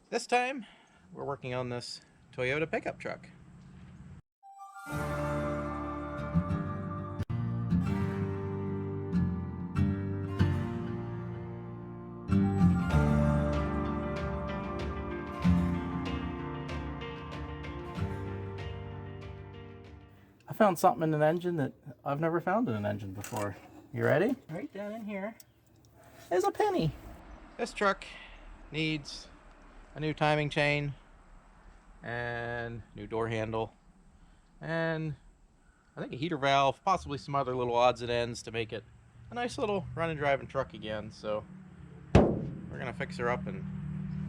This time, we're working on this Toyota pickup truck. I found something in an engine that I've never found in an engine before. You ready? Right down in here is a penny. This truck needs a new timing chain and new door handle and I think a heater valve, possibly some other little odds and ends to make it a nice little run and driving truck again. So we're gonna fix her up and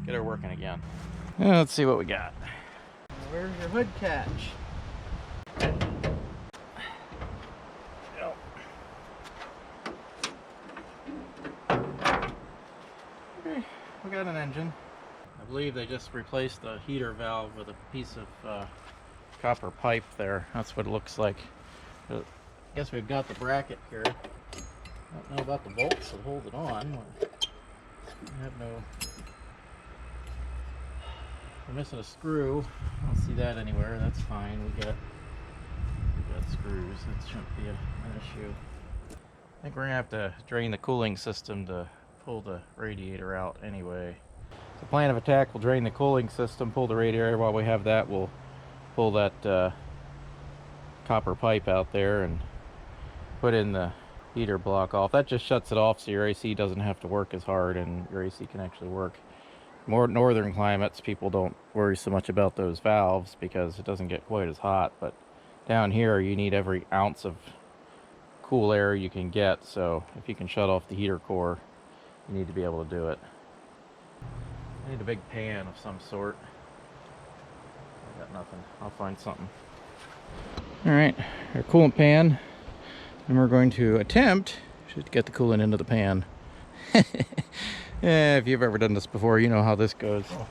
get her working again. And let's see what we got. Where's your hood catch? Okay, we got an engine. I believe they just replaced the heater valve with a piece of copper pipe there. That's what it looks like. But I guess we've got the bracket here. I don't know about the bolts that hold it on. We have no... We're missing a screw. I don't see that anywhere. That's fine. We got screws. That shouldn't be an issue. I think we're gonna have to drain the cooling system to pull the radiator out anyway. So plan of attack, we'll drain the cooling system, pull the radiator. While we have that, we'll pull that copper pipe out there and put in the heater block off. That just shuts it off so your AC doesn't have to work as hard and your AC can actually work. More northern climates, people don't worry so much about those valves because it doesn't get quite as hot, but down here you need every ounce of cool air you can get, so if you can shut off the heater core, you need to be able to do it. I need a big pan of some sort. I got nothing. I'll find something. Alright, our coolant pan, and we're going to attempt to get the coolant into the pan. Yeah, if you've ever done this before, you know how this goes. Oh.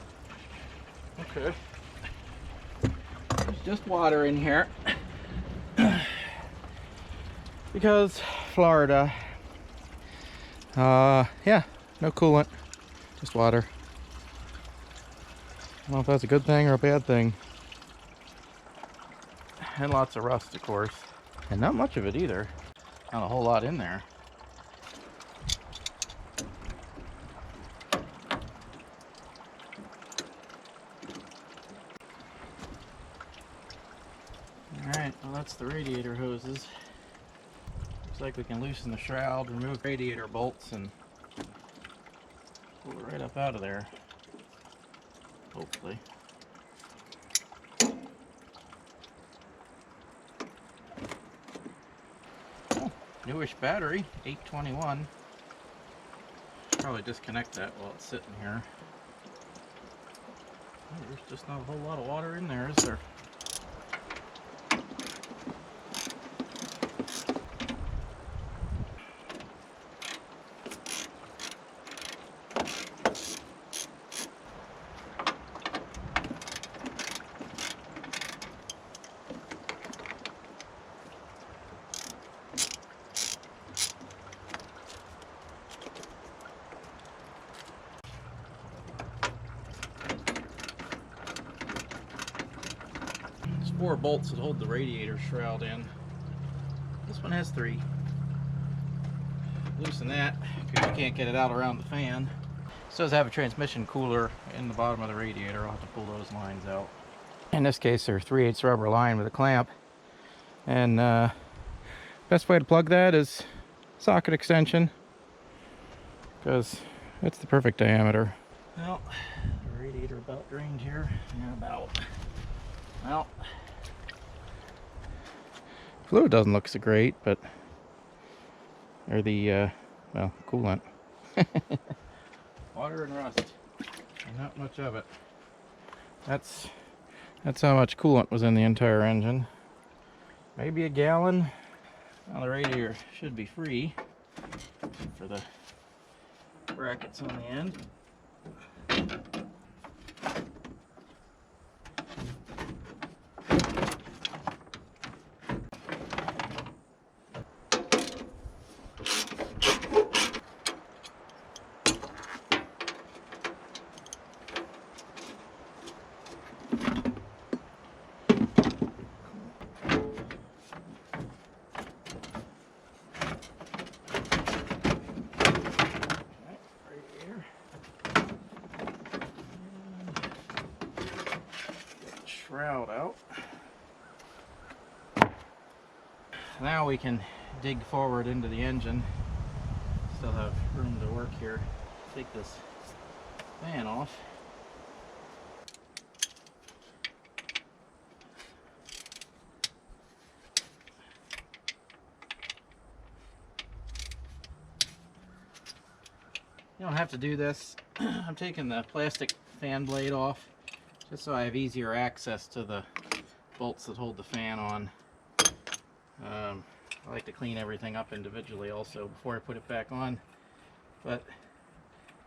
Okay. There's just water in here. Because Florida. Yeah, no coolant. Just water. I don't know if that's a good thing or a bad thing. And lots of rust, of course. And not much of it either. Not a whole lot in there. Alright, well that's the radiator hoses. Looks like we can loosen the shroud, remove radiator bolts, and pull it right up out of there. Hopefully. Oh, newish battery, 821. Probably disconnect that while it's sitting here. Oh, there's just not a whole lot of water in there, is there? There's 4 bolts that hold the radiator shroud in. This one has 3. Loosen that because you can't get it out around the fan. It does have a transmission cooler in the bottom of the radiator. I'll have to pull those lines out. In this case, they're 3/8 rubber line with a clamp. And best way to plug that is socket extension, because it's the perfect diameter. Well, the radiator about drained here. Yeah, about. Well, fluid doesn't look so great, but or the well, coolant. Water and rust, and not much of it. That's how much coolant was in the entire engine. Maybe a gallon. Well, the radiator should be free for the brackets on the end. shroud out. Now we can dig forward into the engine. Still have room to work here. Take this fan off. You don't have to do this. I'm taking the plastic fan blade off just so I have easier access to the bolts that hold the fan on. I like to clean everything up individually also before I put it back on, but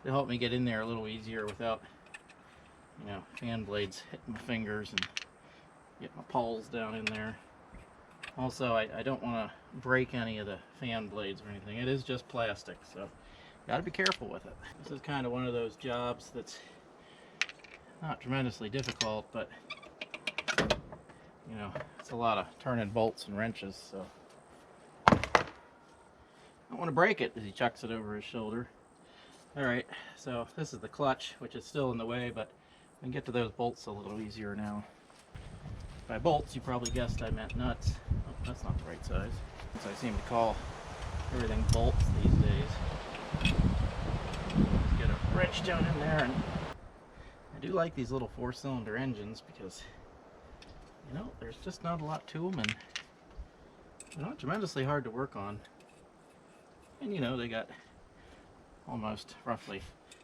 it'll help me get in there a little easier without, you know, fan blades hitting my fingers and get my pawls down in there. Also, I don't want to break any of the fan blades or anything. It is just plastic, so got to be careful with it. This is kind of one of those jobs that's not tremendously difficult, but you know, it's a lot of turning bolts and wrenches, so I don't want to break it as he chucks it over his shoulder. Alright, so this is the clutch, which is still in the way, but we can get to those bolts a little easier now. By bolts, you probably guessed I meant nuts. Oh, that's not the right size. So I seem to call everything bolts these days. Let's get a wrench down in there. And I do like these little 4-cylinder engines because, you know, there's just not a lot to them, and they're not tremendously hard to work on. And you know, they got almost roughly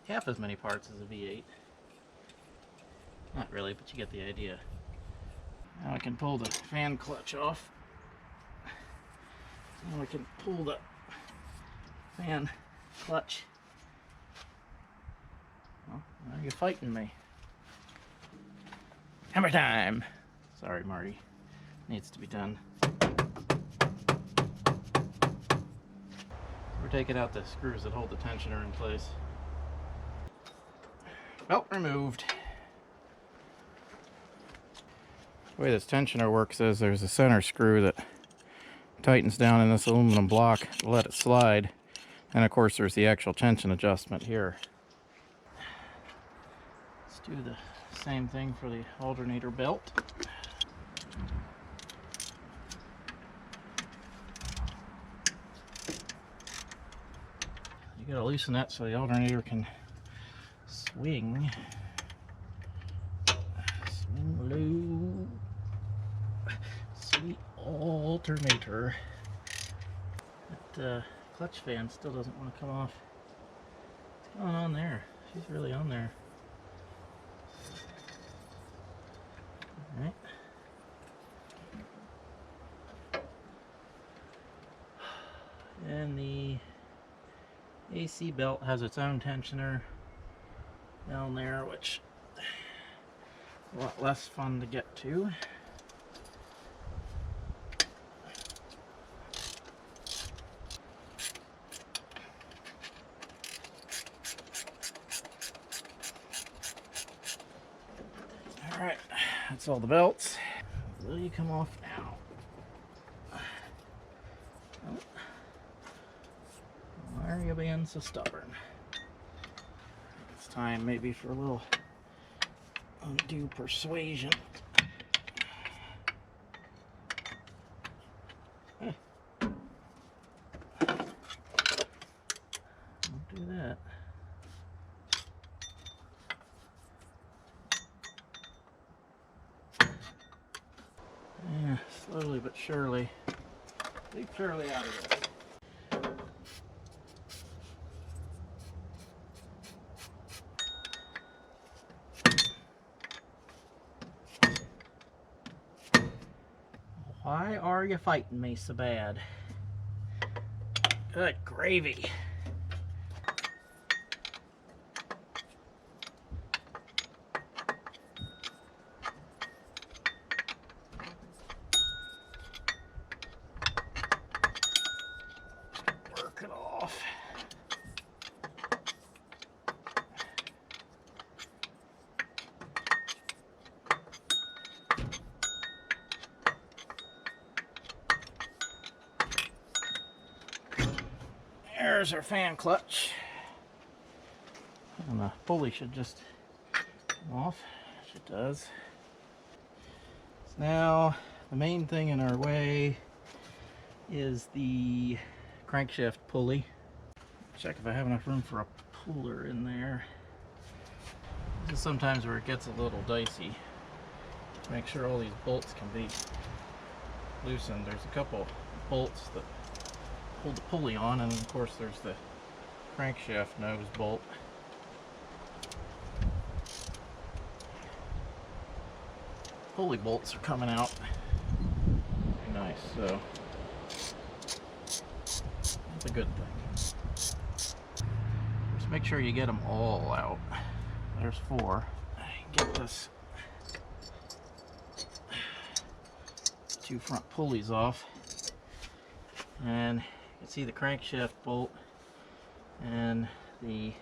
half as many parts as a V8. Not really, but you get the idea. Now I can pull the fan clutch off. Now I can pull the fan clutch. Well, now you're fighting me. Hammer time! Sorry, Marty. Needs to be done. We're taking out the screws that hold the tensioner in place. Belt removed. The way this tensioner works is there's a center screw that tightens down in this aluminum block to let it slide. And of course there's the actual tension adjustment here. Let's do the same thing for the alternator belt. You gotta loosen that so the alternator can swing. Swing low. Sweet alternator. That clutch fan still doesn't want to come off. What's going on there? She's really on there. Alright. And the AC belt has its own tensioner down there, which is a lot less fun to get to. Alright, that's all the belts. Will you come off now? Oh. Why are you being so stubborn? It's time maybe for a little undue persuasion. Don't do that. Yeah, slowly but surely. Leap surely out of this. Why are you fighting me so bad? Good gravy. Work it off. There's our fan clutch. And the pulley should just come off, which it does. Now, the main thing in our way is the crankshaft pulley. Check if I have enough room for a puller in there. This is sometimes where it gets a little dicey. Make sure all these bolts can be loosened. There's a couple bolts that hold the pulley on, and of course there's the crankshaft nose bolt. Pulley bolts are coming out. Very nice, so that's a good thing. Just make sure you get them all out. There's 4. Get this 2 front pulleys off, and you can see the crankshaft bolt and the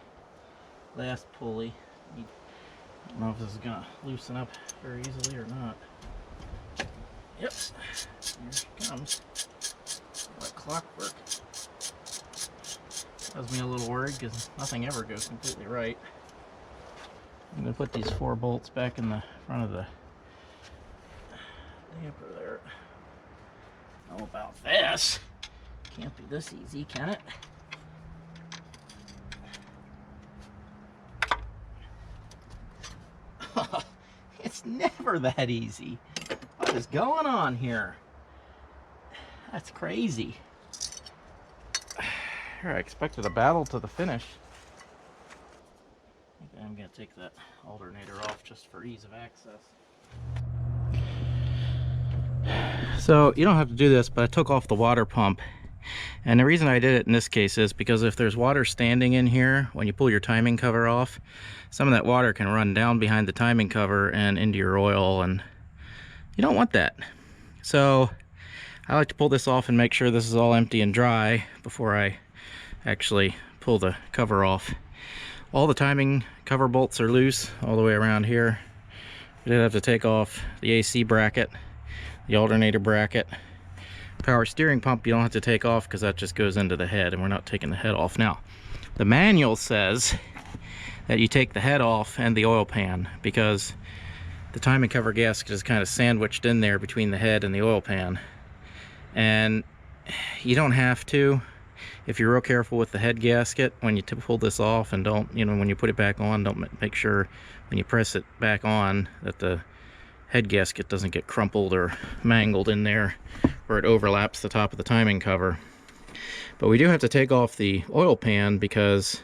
last pulley. I don't know if this is going to loosen up very easily or not. Yep, here it comes. Like clockwork. Has me a little worried because nothing ever goes completely right. I'm going to put these 4 bolts back in the front of the damper there. How about this? Can't be this easy, can it? It's never that easy. What is going on here? That's crazy. Here, I expected a battle to the finish. I think I'm going to take that alternator off just for ease of access. So you don't have to do this, but I took off the water pump. And the reason I did it in this case is because if there's water standing in here when you pull your timing cover off, some of that water can run down behind the timing cover and into your oil, and you don't want that. So I like to pull this off and make sure this is all empty and dry before I actually pull the cover off. All the timing cover bolts are loose all the way around here. I did have to take off the AC bracket, the alternator bracket. Power steering pump you don't have to take off because that just goes into the head, and we're not taking the head off. Now, the manual says that you take the head off and the oil pan because the timing cover gasket is kind of sandwiched in there between the head and the oil pan. And you don't have to if you're real careful with the head gasket when you pull this off, and don't, you know, when you put it back on, don't make sure when you press it back on that the head gasket doesn't get crumpled or mangled in there where it overlaps the top of the timing cover. But we do have to take off the oil pan because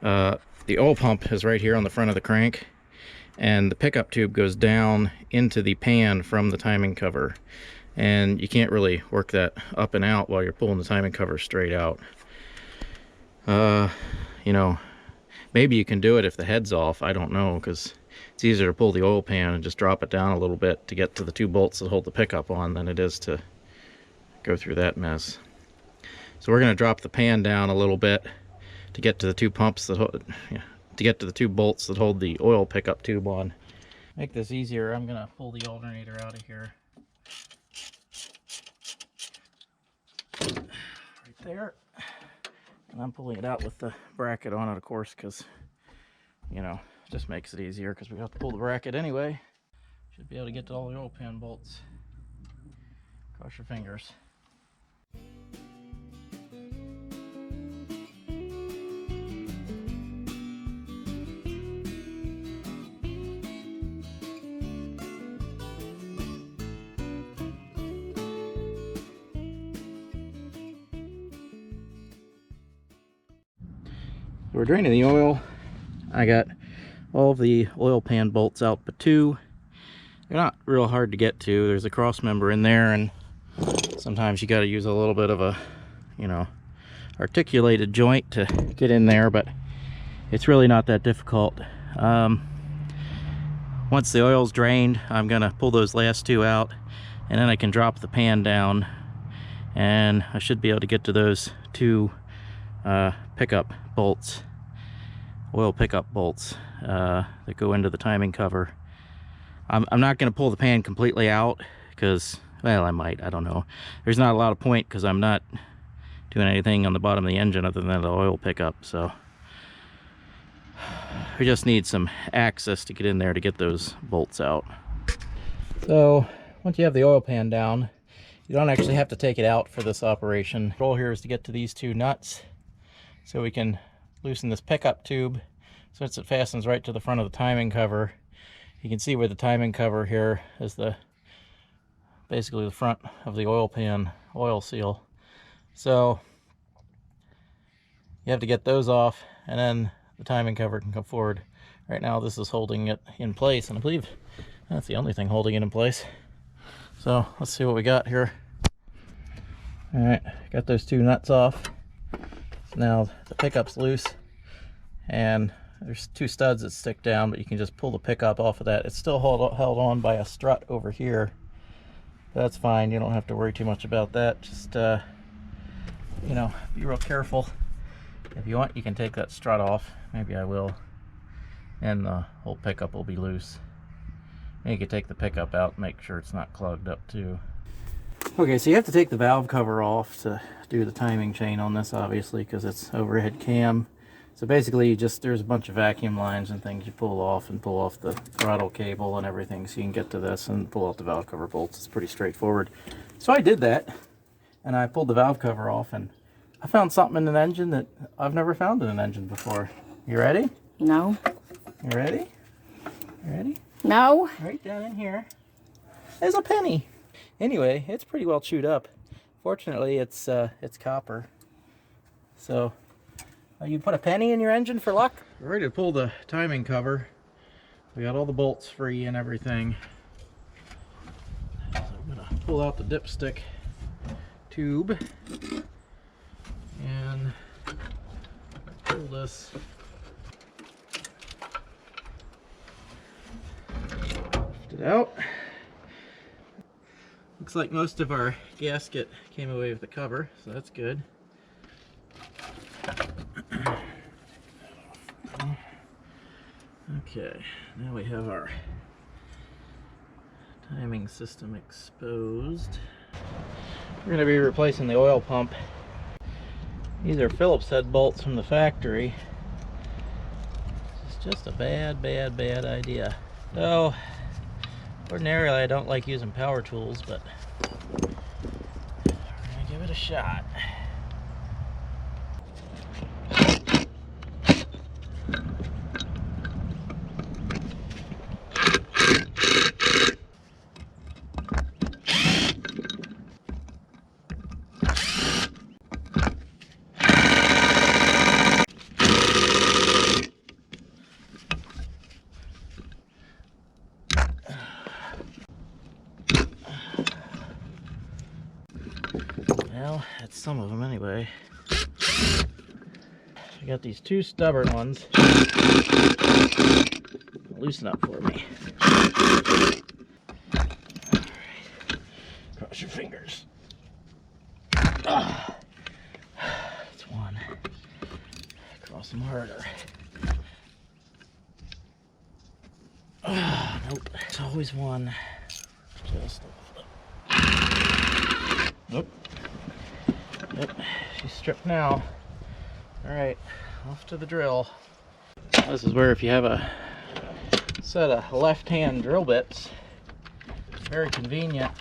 the oil pump is right here on the front of the crank, and the pickup tube goes down into the pan from the timing cover, and you can't really work that up and out while you're pulling the timing cover straight out. You know, maybe you can do it if the head's off, I don't know, because it's easier to pull the oil pan and just drop it down a little bit to get to the 2 bolts that hold the pickup on than it is to go through that mess. So we're going to drop the pan down a little bit to get to the 2 pumps that hold, to get to the 2 bolts that hold the oil pickup tube on. Make this easier, I'm going to pull the alternator out of here. Right there. And I'm pulling it out with the bracket on it, of course, because, you know, it just makes it easier because we have to pull the bracket anyway. Should be able to get to all the oil pan bolts. Cross your fingers. We're draining the oil. I got all of the oil pan bolts out but 2. They're not real hard to get to. There's a cross member in there, and sometimes you got to use a little bit of a, you know, articulated joint to get in there, but it's really not that difficult. Once the oil's drained, I'm gonna pull those last 2 out, and then I can drop the pan down, and I should be able to get to those 2 pickup bolts, oil pickup bolts that go into the timing cover. I'm not going to pull the pan completely out because, well, I might, I don't know. There's not a lot of point because I'm not doing anything on the bottom of the engine other than the oil pickup, so we just need some access to get in there to get those bolts out. So once you have the oil pan down, you don't actually have to take it out for this operation. The goal here is to get to these two nuts so we can loosen this pickup tube. Since it fastens right to the front of the timing cover, you can see where the timing cover here is basically the front of the oil pan oil seal. So you have to get those off, and then the timing cover can come forward. Right now this is holding it in place, and I believe that's the only thing holding it in place. So let's see what we got here. All right, got those two nuts off. So now the pickup's loose, and there's two studs that stick down, but you can just pull the pickup off of that. It's still held on by a strut over here. That's fine, you don't have to worry too much about that. Just you know, be real careful. If you want, you can take that strut off. Maybe I will, and the whole pickup will be loose. And you can take the pickup out and make sure it's not clogged up too. Okay, so you have to take the valve cover off to do the timing chain on this, obviously, because it's overhead cam. So basically, there's a bunch of vacuum lines and things you pull off, and pull off the throttle cable and everything, so you can get to this and pull out the valve cover bolts. It's pretty straightforward. So I did that, and I pulled the valve cover off, and I found something in an engine that I've never found in an engine before. You ready? No. You ready? You ready? No. Right down in here, there's a penny. Anyway, it's pretty well chewed up. Fortunately, it's copper. So you put a penny in your engine for luck. We're ready to pull the timing cover. We got all the bolts free and everything. So I'm gonna pull out the dipstick tube and pull this. Lift it out. Looks like most of our gasket came away with the cover, so that's good. Okay, now we have our timing system exposed. We're going to be replacing the oil pump. These are Phillips head bolts from the factory. It's just a bad idea. So, ordinarily I don't like using power tools, but we're gonna give it a shot. Well, that's some of them anyway. I got these two stubborn ones. Loosen up for me. Alright. Cross your fingers. That's one. Cross them harder. Nope. It's always one. Just nope. Yep, she's stripped now. Alright, off to the drill. This is where if you have a set of left-hand drill bits, it's very convenient.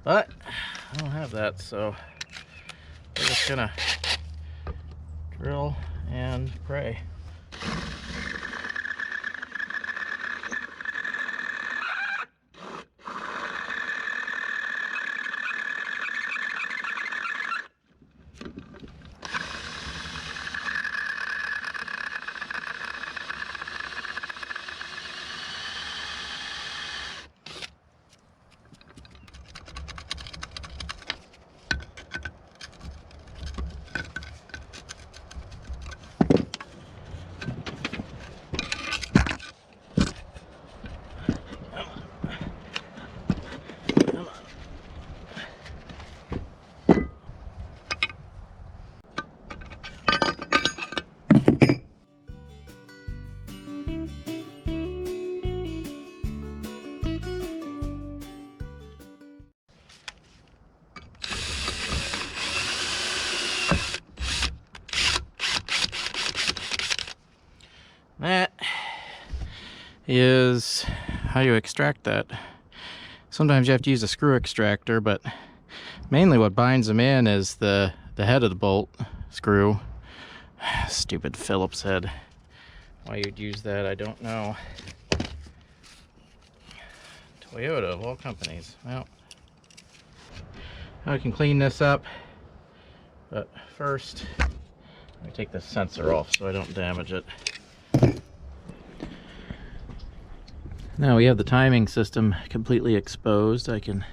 But I don't have that, so we're just gonna drill and pray. That is how you extract that. Sometimes you have to use a screw extractor, but mainly what binds them in is the head of the bolt screw. Stupid Phillips head. Why you'd use that, I don't know. Toyota of all companies. Well, I can clean this up, but first let me take the sensor off so I don't damage it. Now we have the timing system completely exposed. I can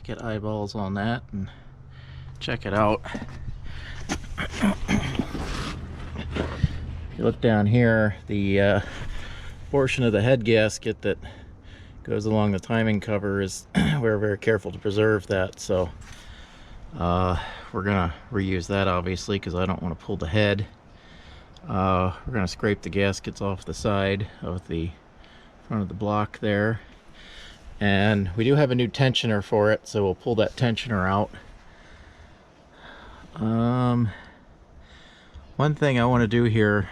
get eyeballs on that and check it out. If you look down here, the portion of the head gasket that goes along the timing cover is we're very careful to preserve that, so we're gonna reuse that obviously because I don't want to pull the head. We're gonna scrape the gaskets off the side of the front of the block there, and we do have a new tensioner for it, so we'll pull that tensioner out. One thing I want to do here,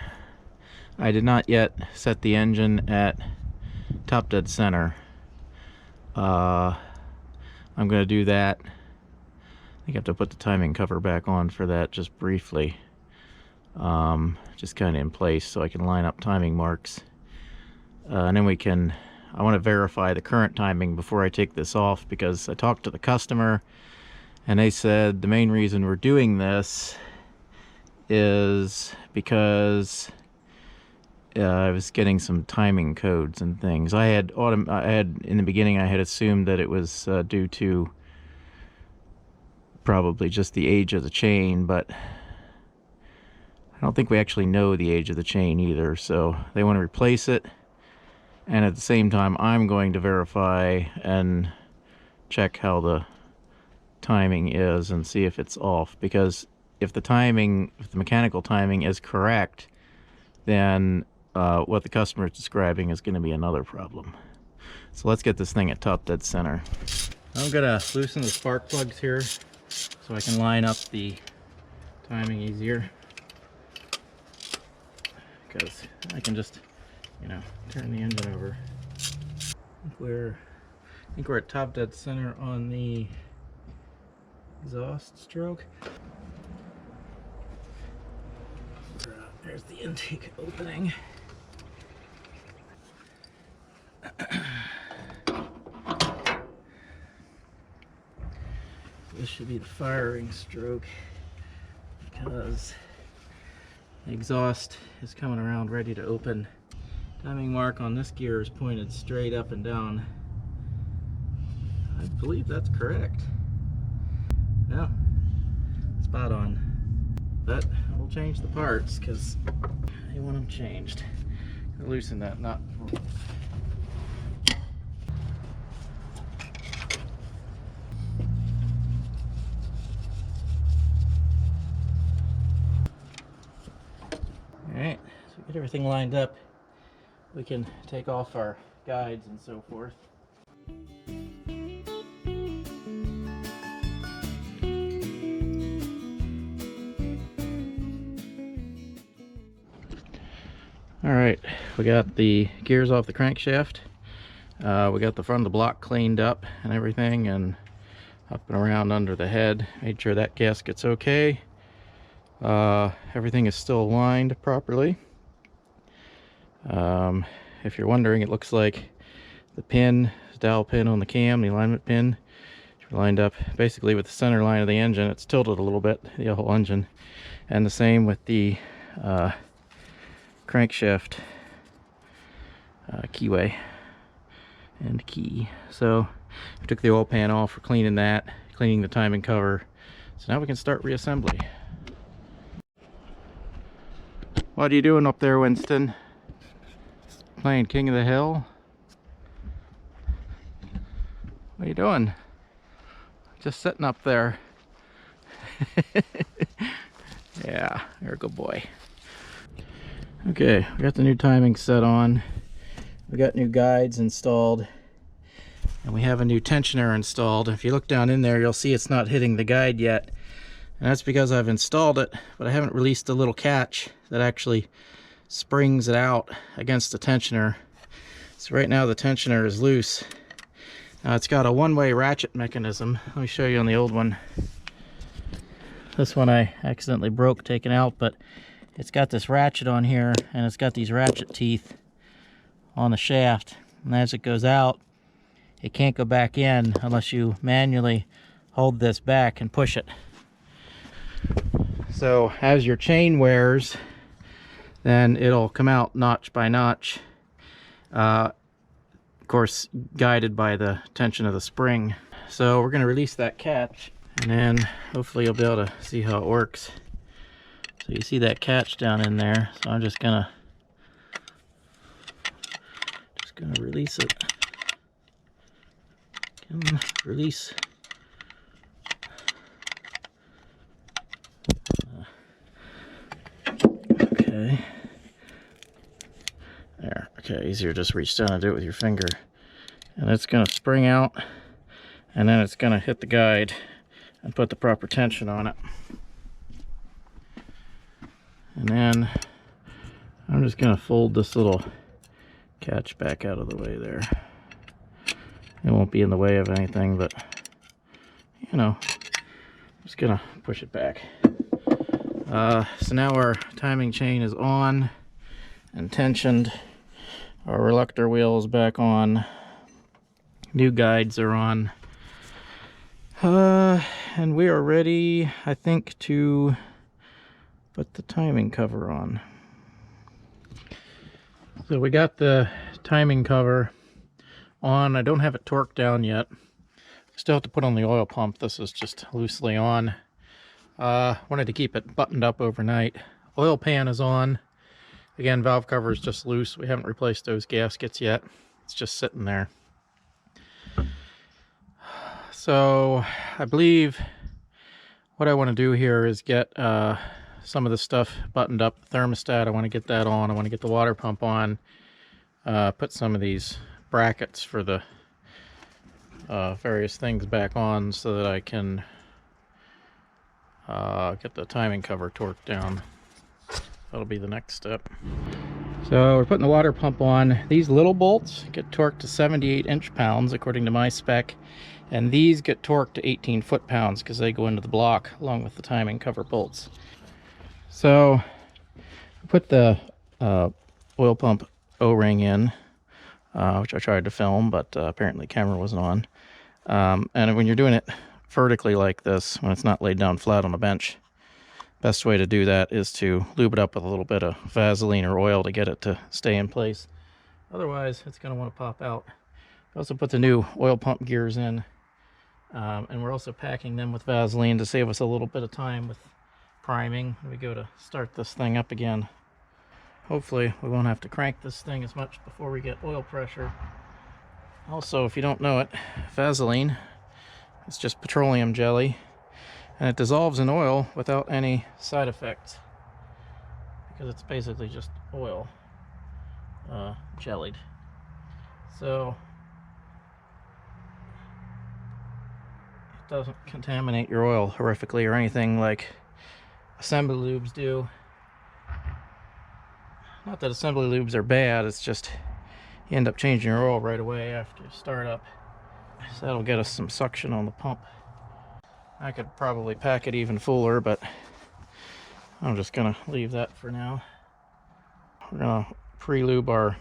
I did not yet set the engine at top dead center. I'm going to do that. I think I have to put the timing cover back on for that just briefly, just kind of in place so I can line up timing marks, and then I want to verify the current timing before I take this off, because I talked to the customer and they said the main reason we're doing this is because I was getting some timing codes and things. I had in the beginning I had assumed that it was due to probably just the age of the chain, but I don't think we actually know the age of the chain either, so they want to replace it, and at the same time I'm going to verify and check how the timing is and see if it's off, because if the mechanical timing is correct, then what the customer is describing is going to be another problem. So let's get this thing at top dead center. I'm gonna loosen the spark plugs here so I can line up the timing easier, because I can just, turn the engine over. I think we're at top dead center on the exhaust stroke. There's the intake opening. This should be the firing stroke, because the exhaust is coming around ready to open. Timing mark on this gear is pointed straight up and down. I believe that's correct. Yeah, spot on. But we'll change the parts because I want them changed. Loosen that nut. Alright, so we get everything lined up. We can take off our guides and so forth. Alright, we got the gears off the crankshaft. We got the front of the block cleaned up and everything, and up and around under the head. Made sure that gasket's okay. Everything is still aligned properly. If you're wondering, it looks like the pin, the dowel pin on the cam, the alignment pin, lined up basically with the center line of the engine. It's tilted a little bit, the whole engine, and the same with the crankshaft keyway and key. So we took the oil pan off for cleaning that, cleaning the timing cover. So now we can start reassembly. What are you doing up there, Winston? Playing King of the Hill? What are you doing? Just sitting up there. Yeah, you're a good boy. Okay, we got the new timing set on. We got new guides installed. And we have a new tensioner installed. If you look down in there, you'll see it's not hitting the guide yet. And that's because I've installed it, but I haven't released the little catch that actually springs it out against the tensioner. So right now the tensioner is loose. Now it's got a one-way ratchet mechanism. Let me show you on the old one. This one I accidentally broke taking out, but it's got this ratchet on here, and it's got these ratchet teeth on the shaft. And as it goes out, it can't go back in unless you manually hold this back and push it. So as your chain wears, then it'll come out notch by notch. Of course, guided by the tension of the spring. So we're going to release that catch, and then hopefully you'll be able to see how it works. So you see that catch down in there. So I'm just gonna release it. Release. Okay. There. Okay, easier just reach down and do it with your finger. And it's gonna spring out, and then it's gonna hit the guide and put the proper tension on it. And then I'm just gonna fold this little catch back out of the way there. It won't be in the way of anything, but you know, I'm just gonna push it back. So now our timing chain is on and tensioned. Our reluctor wheel is back on. New guides are on. And we are ready, I think, to put the timing cover on. So we got the timing cover on. I don't have it torqued down yet. Still have to put on the oil pump. This is just loosely on. Wanted to keep it buttoned up overnight. Oil pan is on. Again, valve cover is just loose. We haven't replaced those gaskets yet. It's just sitting there. So I believe what I want to do here is get some of the stuff buttoned up. The thermostat, I want to get that on. I want to get the water pump on. Put some of these brackets for the various things back on so that I can get the timing cover torqued down. That'll be the next step. So we're putting the water pump on. These little bolts get torqued to 78 inch-pounds according to my spec, and these get torqued to 18 foot-pounds because they go into the block along with the timing cover bolts. So I put the oil pump O-ring in, which I tried to film, but apparently camera wasn't on. And when you're doing it vertically like this, when it's not laid down flat on a bench, best way to do that is to lube it up with a little bit of Vaseline or oil to get it to stay in place. Otherwise, it's going to want to pop out. I also put the new oil pump gears in, and we're also packing them with Vaseline to save us a little bit of time with priming when we go to start this thing up again. Hopefully, we won't have to crank this thing as much before we get oil pressure. Also, if you don't know it, Vaseline, it's just petroleum jelly, and it dissolves in oil without any side effects because it's basically just oil jellied. So it doesn't contaminate your oil horrifically or anything like assembly lubes do. Not that assembly lubes are bad, it's just you end up changing your oil right away after you start up. So that'll get us some suction on the pump. I could probably pack it even fuller, but I'm just gonna leave that for now. We're gonna pre-lube our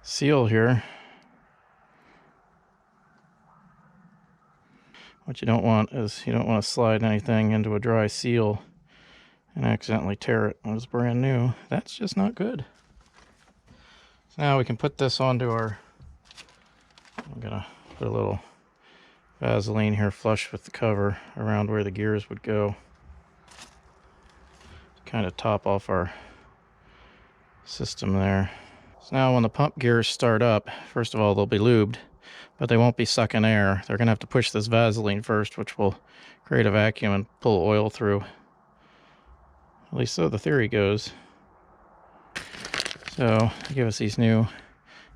seal here. What you don't want is you don't want to slide anything into a dry seal and accidentally tear it when it's brand new. That's just not good. So now we can put this onto our, I'm gonna put a little Vaseline here flush with the cover around where the gears would go. Kind of top off our system there. So now when the pump gears start up, first of all they'll be lubed, but they won't be sucking air. They're gonna have to push this Vaseline first, which will create a vacuum and pull oil through. At least so the theory goes. So they give us these new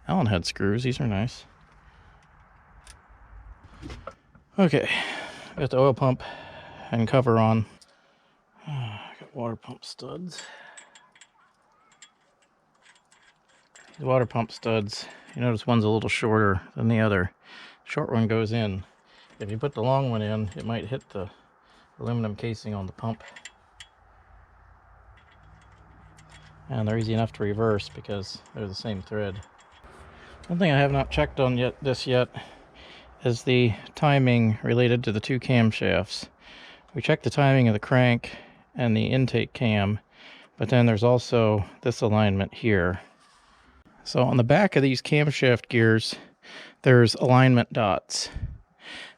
Allen head screws. These are nice. Okay, got the oil pump and cover on. Got water pump studs. These water pump studs, you notice one's a little shorter than the other. Short one goes in. If you put the long one in, it might hit the aluminum casing on the pump. And they're easy enough to reverse because they're the same thread. One thing I have not checked on yet is the timing related to the two camshafts. We checked the timing of the crank and the intake cam, but then there's also this alignment here. So on the back of these camshaft gears, there's alignment dots.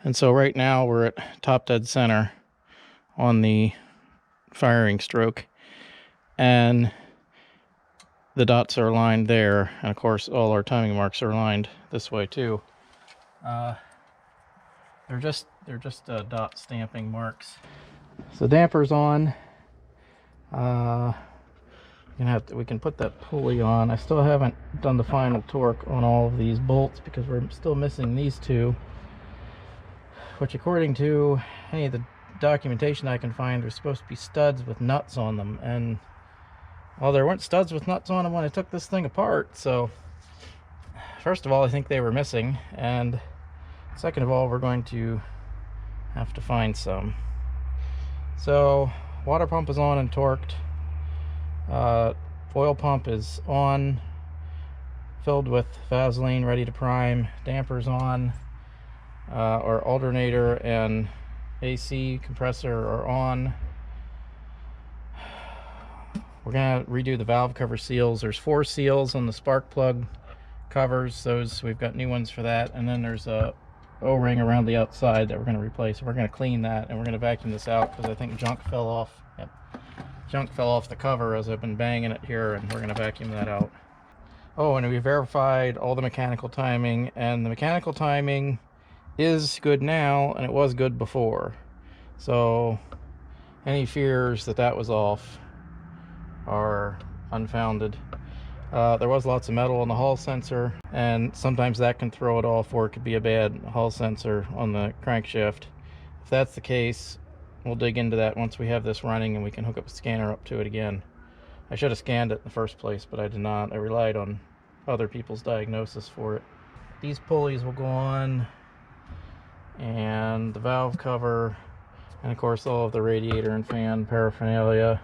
And so right now we're at top dead center on the firing stroke, and the dots are aligned there, and of course all our timing marks are aligned this way too. They're just dot stamping marks. So damper's on. We can put that pulley on. I still haven't done the final torque on all of these bolts because we're still missing these two, which according to any of the documentation I can find, there's supposed to be studs with nuts on them, and well, there weren't studs with nuts on them when I took this thing apart. So first of all, I think they were missing, and second of all, we're going to have to find some. So water pump is on and torqued. Oil pump is on, filled with Vaseline, ready to prime. Damper's on. Our alternator and AC compressor are on. We're gonna redo the valve cover seals. There's 4 seals on the spark plug covers. Those, we've got new ones for that. And then there's a O-ring around the outside that we're gonna replace. We're gonna clean that, and we're gonna vacuum this out because I think junk fell off. Yep. Junk fell off the cover as I've been banging it here, and we're gonna vacuum that out. Oh, and we verified all the mechanical timing, and the mechanical timing is good now, and it was good before. So any fears that that was off are unfounded. There was lots of metal on the Hall sensor, and sometimes that can throw it off, or it could be a bad Hall sensor on the crankshaft. If that's the case, we'll dig into that once we have this running and we can hook up a scanner up to it again. I should have scanned it in the first place, but I did not. I relied on other people's diagnosis for it. These pulleys will go on, and the valve cover, and of course all of the radiator and fan paraphernalia.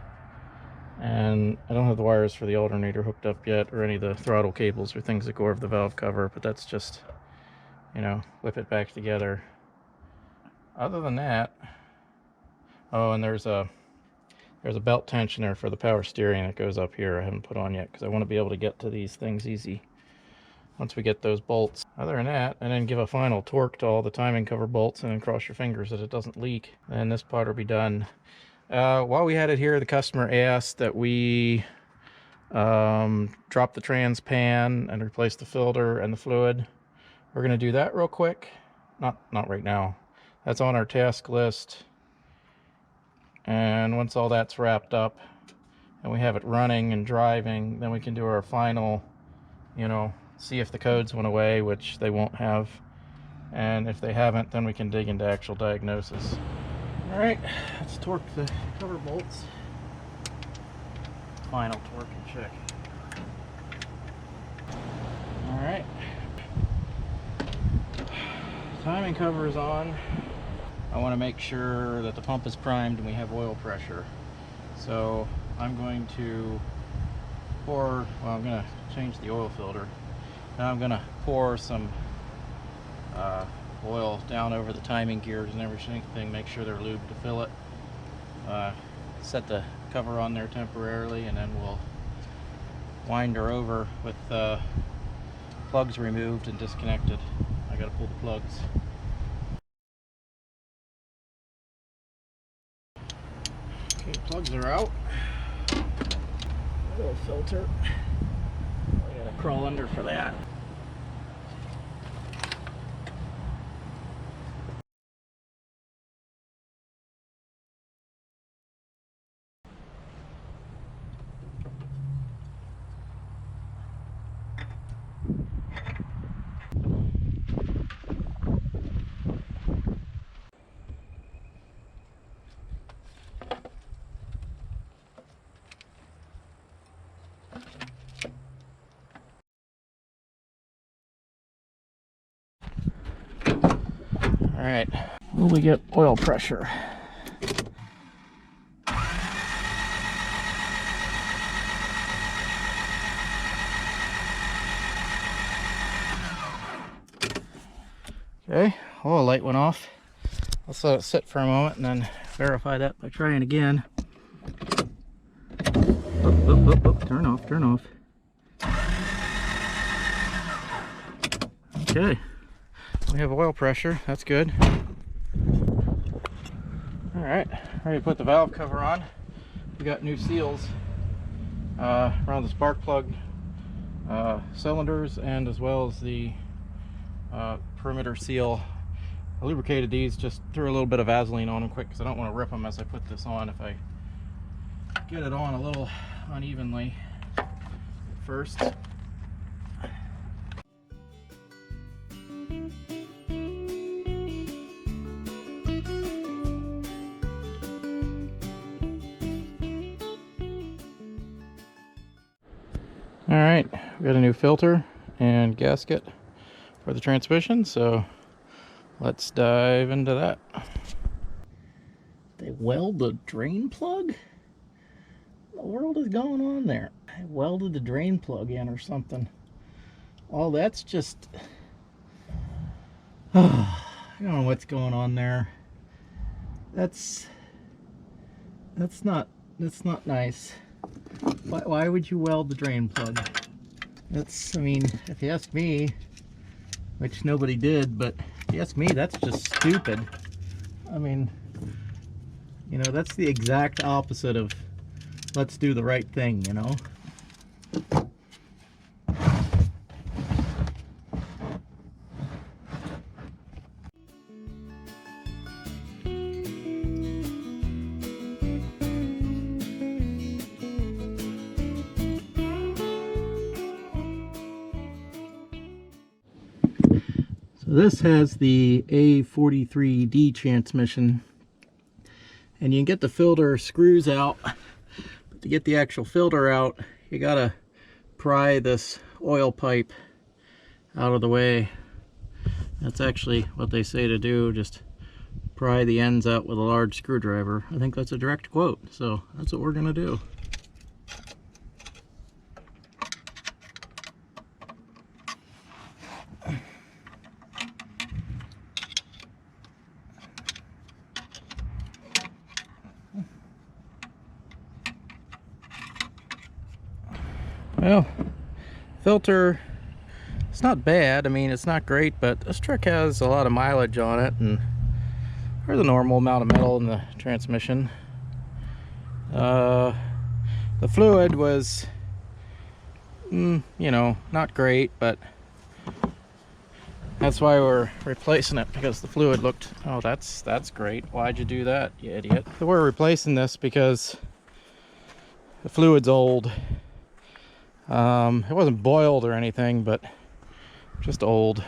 And I don't have the wires for the alternator hooked up yet, or any of the throttle cables or things that go over the valve cover, but that's just, you know, whip it back together. Other than that, oh, and there's a belt tensioner for the power steering that goes up here. I haven't put on yet because I want to be able to get to these things easy once we get those bolts. Other than that, and then give a final torque to all the timing cover bolts, and then cross your fingers that it doesn't leak, and this part will be done. While we had it here, the customer asked that we drop the trans pan and replace the filter and the fluid. We're going to do that real quick. Not right now. That's on our task list. And once all that's wrapped up and we have it running and driving, then we can do our final, you know, see if the codes went away, which they won't have. And if they haven't, then we can dig into actual diagnosis. All right, let's torque the cover bolts. Final torque and check. All right. Timing cover is on. I want to make sure that the pump is primed and we have oil pressure. So I'm going to pour, well, I'm going to change the oil filter. Now I'm going to pour some oil down over the timing gears and everything, make sure they're lubed to fill it. Set the cover on there temporarily, and then we'll wind her over with plugs removed and disconnected. I gotta pull the plugs. Okay, plugs are out. Oil filter. I gotta crawl under for that. right, will we get oil pressure? Okay, oh, the light went off. I'll let it sit for a moment and then verify that by trying again. Turn off, turn off. Okay, we have oil pressure, that's good. Alright, ready to put the valve cover on. We got new seals around the spark plug cylinders, and as well as the perimeter seal. I lubricated these, just threw a little bit of Vaseline on them quick because I don't want to rip them as I put this on if I get it on a little unevenly at first. Alright, we got a new filter and gasket for the transmission, so let's dive into that. They weld the drain plug? What the world is going on there? I welded the drain plug in or something. Oh, that's just... I don't know what's going on there. That's not nice. Why would you weld the drain plug? That's, I mean, if you ask me, which nobody did, but if you ask me, that's just stupid. I mean, you know, that's the exact opposite of let's do the right thing, you know? This has the A43D transmission, and you can get the filter screws out, but to get the actual filter out you gotta pry this oil pipe out of the way. That's actually what they say to do, just pry the ends out with a large screwdriver. I think that's a direct quote, so that's what we're gonna do. Well, filter, it's not bad. I mean, it's not great, but this truck has a lot of mileage on it, and there's a normal amount of metal in the transmission. The fluid was, you know, not great, but that's why we're replacing it, because the fluid looked, oh, that's great. Why'd you do that, you idiot? So we're replacing this because the fluid's old. It wasn't boiled or anything, but just old.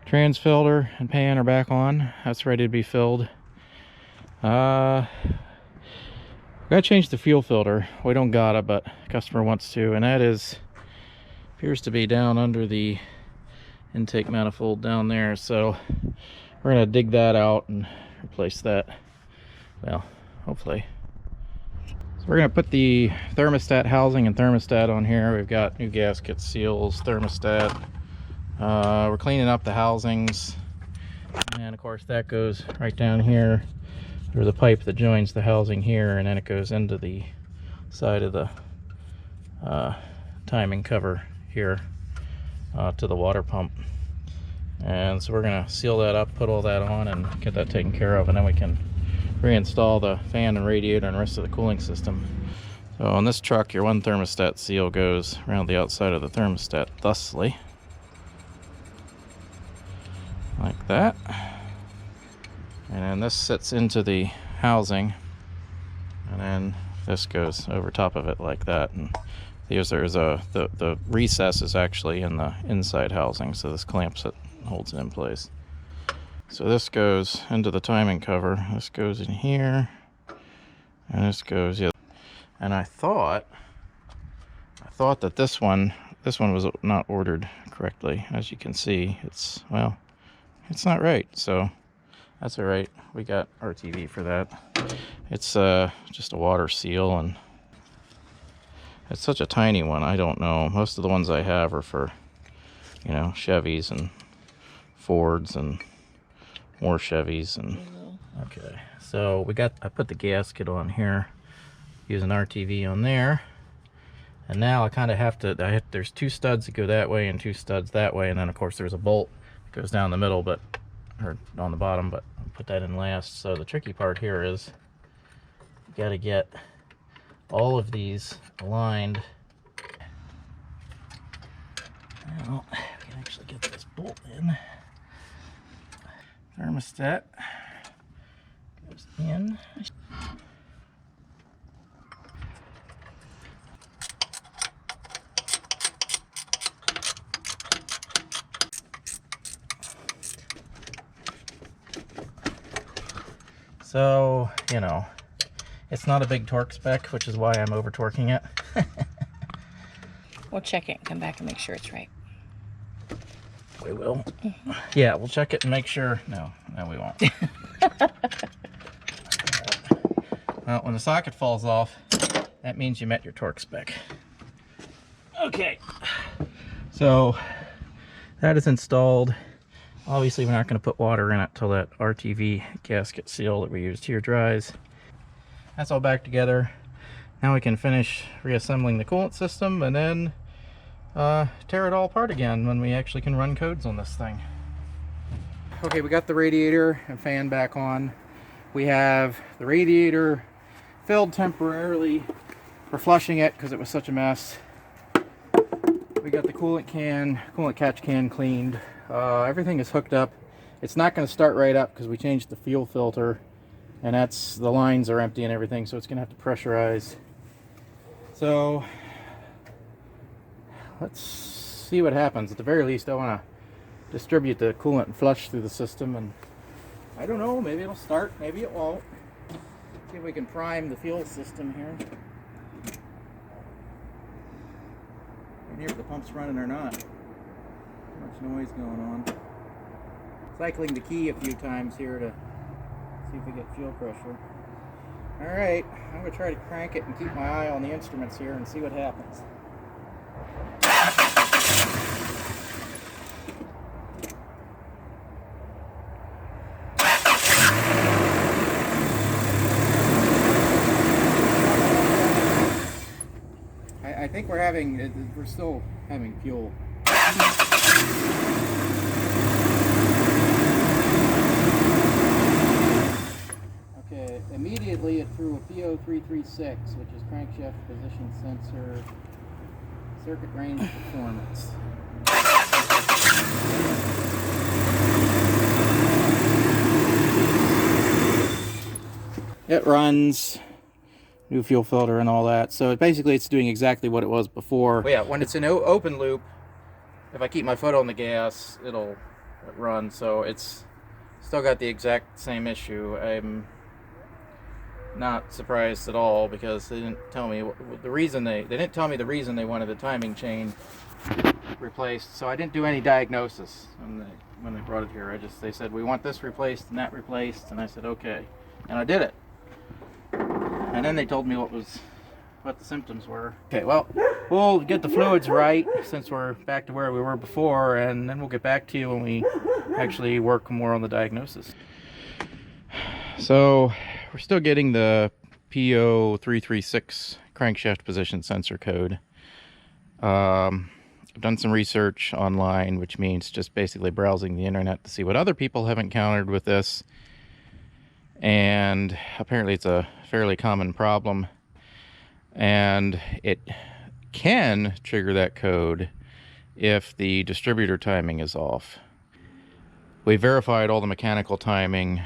Trans filter and pan are back on. That's ready to be filled. Gotta change the fuel filter. We don't got it, but the customer wants to, and that appears to be down under the intake manifold down there. So we're gonna dig that out and replace that. Well, hopefully. So we're gonna put the thermostat housing and thermostat on here. We've got new gaskets, seals, thermostat. We're cleaning up the housings, and of course that goes right down here. There's a pipe that joins the housing here, and then it goes into the side of the timing cover here to the water pump. And so we're gonna seal that up, put all that on, and get that taken care of, and then we can reinstall the fan and radiator and the rest of the cooling system. So on this truck, your one thermostat seal goes around the outside of the thermostat thusly, like that. And then this sits into the housing, and then this goes over top of it like that, and there's the recess is actually in the inside housing, so this clamps it, holds it in place. So this goes into the timing cover. This goes in here, and this goes, yeah. And I thought that this one was not ordered correctly. As you can see, it's not right. So that's all right. We got RTV for that. It's just a water seal, and it's such a tiny one. I don't know. Most of the ones I have are for, Chevys and Fords and more Chevys. And okay, so I put the gasket on here using RTV on there, and now I kind of have to. There's 2 studs that go that way and 2 studs that way, and then of course there's a bolt that goes down the middle, or on the bottom, but I'll put that in last. So the tricky part here is you got to get all of these aligned. Now we can actually get this bolt in. Thermostat goes in. So, it's not a big torque spec, which is why I'm over torquing it. We'll check it and come back and make sure it's right. We will. Yeah, we'll check it and make sure. No, we won't. Well, when the socket falls off, that means you met your torque spec. Okay. So that is installed. Obviously, we're not going to put water in it till that RTV gasket seal that we used here dries. That's all back together. Now we can finish reassembling the coolant system and then tear it all apart again when we actually can run codes on this thing. Okay, we got the radiator and fan back on. We have the radiator filled temporarily for flushing it because it was such a mess. We got the coolant catch can cleaned. Everything is hooked up. It's not going to start right up because we changed the fuel filter, and the lines are empty and everything, so it's going to have to pressurize. So let's see what happens. At the very least, I want to distribute the coolant and flush through the system, and I don't know, maybe it'll start, maybe it won't. See if we can prime the fuel system here. And here if the pump's running or not. Too much noise going on. Cycling the key a few times here to see if we get fuel pressure. Alright, I'm going to try to crank it and keep my eye on the instruments here and see what happens. I think we're still having fuel. Okay, immediately it threw a P0336, which is crankshaft position sensor, circuit range performance. It runs. New fuel filter and all that. So basically it's doing exactly what it was before. Well, yeah, when it's in open loop, if I keep my foot on the gas, it'll run. So it's still got the exact same issue. I'm not surprised at all because they didn't tell me the reason they didn't tell me the reason they wanted the timing chain replaced. So I didn't do any diagnosis when they brought it here. They said we want this replaced and that replaced, and I said okay, and I did it. And then they told me what the symptoms were. Okay, well, we'll get the fluids right since we're back to where we were before, and then we'll get back to you when we actually work more on the diagnosis. So we're still getting the P0336 crankshaft position sensor code. I've done some research online, which means just basically browsing the internet to see what other people have encountered with this. And apparently it's a fairly common problem, and it can trigger that code if the distributor timing is off. We verified all the mechanical timing.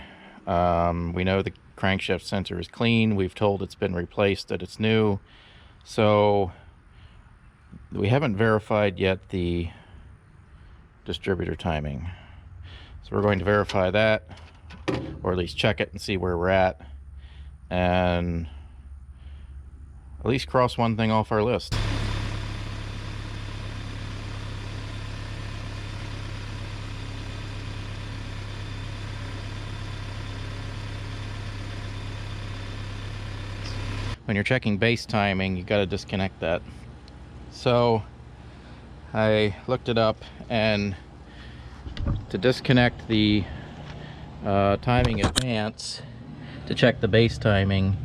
We know the crankshaft sensor is clean. We've told it's been replaced, that it's new. So we haven't verified yet the distributor timing. So we're going to verify that, or at least check it and see where we're at, and at least cross one thing off our list. When you're checking base timing, you got to disconnect that. So I looked it up, and to disconnect the timing advance to check the base timing,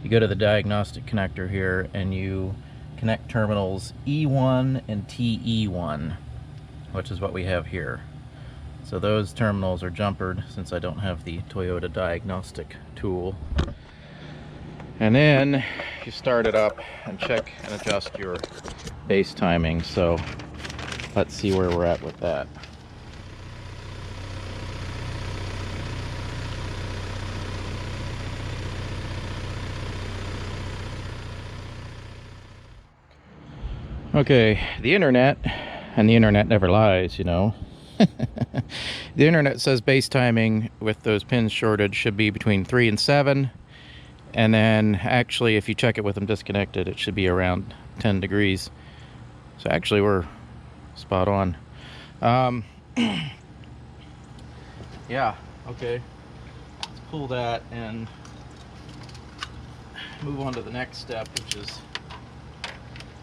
you go to the diagnostic connector here and you connect terminals E1 and TE1, which is what we have here. So those terminals are jumpered since I don't have the Toyota diagnostic tool. And then you start it up and check and adjust your base timing. So let's see where we're at with that. Okay, the internet, and the internet never lies, you know. The internet says base timing with those pins shorted should be between 3 and 7. And then actually, if you check it with them disconnected, it should be around 10 degrees. So actually, we're spot on. Yeah, okay. Let's pull that and move on to the next step, which is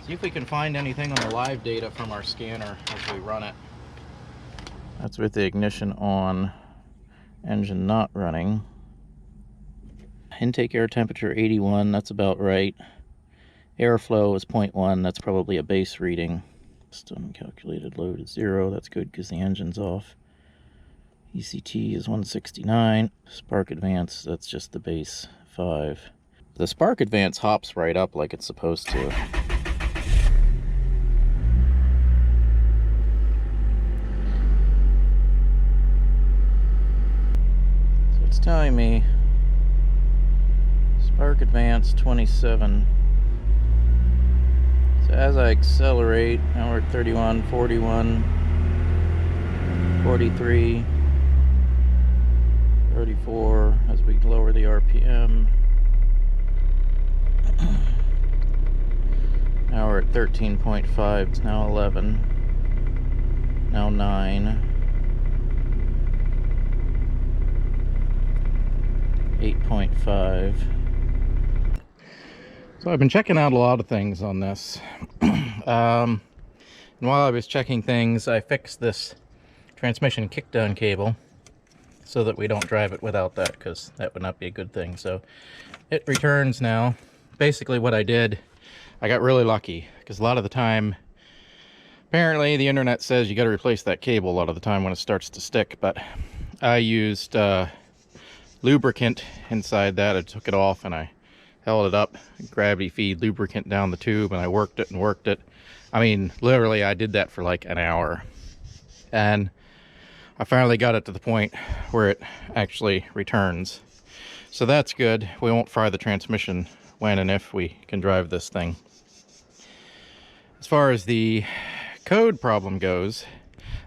see if we can find anything on the live data from our scanner as we run it. That's with the ignition on, engine not running. Intake air temperature 81, that's about right. Airflow is 0.1, that's probably a base reading. Just uncalculated load is 0, that's good because the engine's off. ECT is 169. Spark advance, that's just the base 5. The spark advance hops right up like it's supposed to. So it's telling me spark advance 27. So as I accelerate, now we're at 31, 41, 43, 34, as we lower the RPM. Now we're at 13.5, it's now 11, now 9, 8.5. So I've been checking out a lot of things on this. And while I was checking things, I fixed this transmission kickdown cable so that we don't drive it without that, because that would not be a good thing. So it returns now. Basically what I did, I got really lucky, because a lot of the time, apparently the internet says you got to replace that cable a lot of the time when it starts to stick, but I used lubricant inside that. I took it off and I held it up, gravity feed lubricant down the tube, and I worked it and worked it. I mean, literally I did that for like an hour, and I finally got it to the point where it actually returns. So that's good. We won't fry the transmission when and if we can drive this thing. As far as the code problem goes,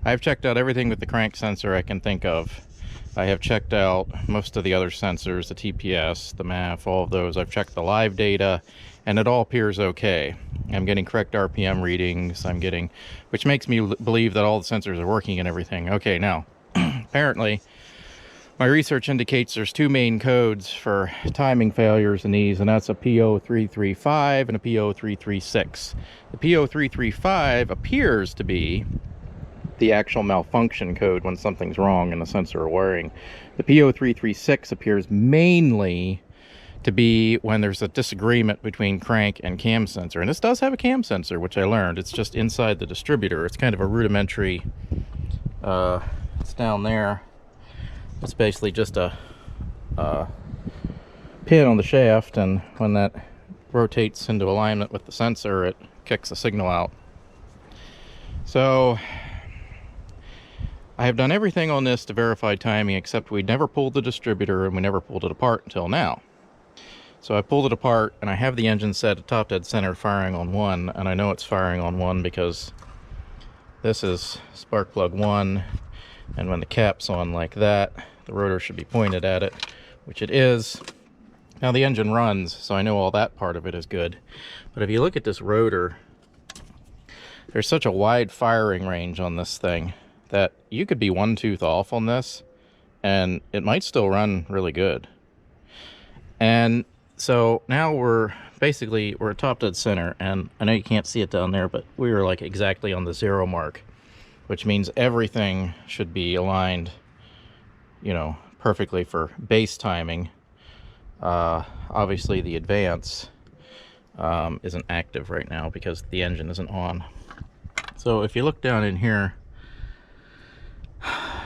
I've checked out everything with the crank sensor I can think of. I have checked out most of the other sensors, the TPS, the MAF, all of those. I've checked the live data, and it all appears okay. I'm getting correct RPM readings, which makes me believe that all the sensors are working and everything. Okay, now, apparently, my research indicates there's two main codes for timing failures in these, and that's a P0335 and a P0336. The P0335 appears to be the actual malfunction code when something's wrong in the sensor or wiring. The P0336 appears mainly to be when there's a disagreement between crank and cam sensor. And this does have a cam sensor, which I learned. It's just inside the distributor. It's kind of a rudimentary, it's down there. It's basically just a pin on the shaft, and when that rotates into alignment with the sensor, it kicks a signal out. So I have done everything on this to verify timing, except we never pulled the distributor and we never pulled it apart until now. So I pulled it apart, and I have the engine set at top dead center firing on 1, and I know it's firing on 1 because this is spark plug 1, and when the cap's on like that, the rotor should be pointed at it, which it is. Now the engine runs, so I know all that part of it is good. But if you look at this rotor, there's such a wide firing range on this thing that you could be 1 tooth off on this, and it might still run really good. And so now we're at top dead center, and I know you can't see it down there, but we were like exactly on the 0 mark, which means everything should be aligned, you know, perfectly for base timing. Obviously the advance isn't active right now because the engine isn't on. So if you look down in here,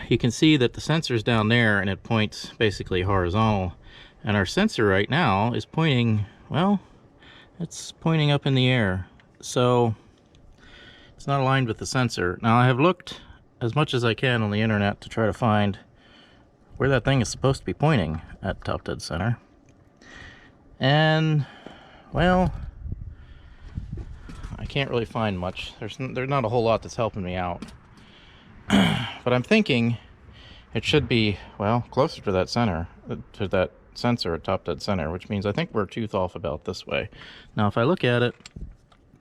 you can see that the sensor's down there and it points basically horizontal. And our sensor right now is pointing, well, it's pointing up in the air. So it's not aligned with the sensor. Now I have looked as much as I can on the internet to try to find where that thing is supposed to be pointing at top dead center. And, well, I can't really find much. There's not a whole lot that's helping me out. But I'm thinking it should be, well, closer to that center, to that sensor at top dead center, which means I think we're a tooth off about this way. Now if I look at it,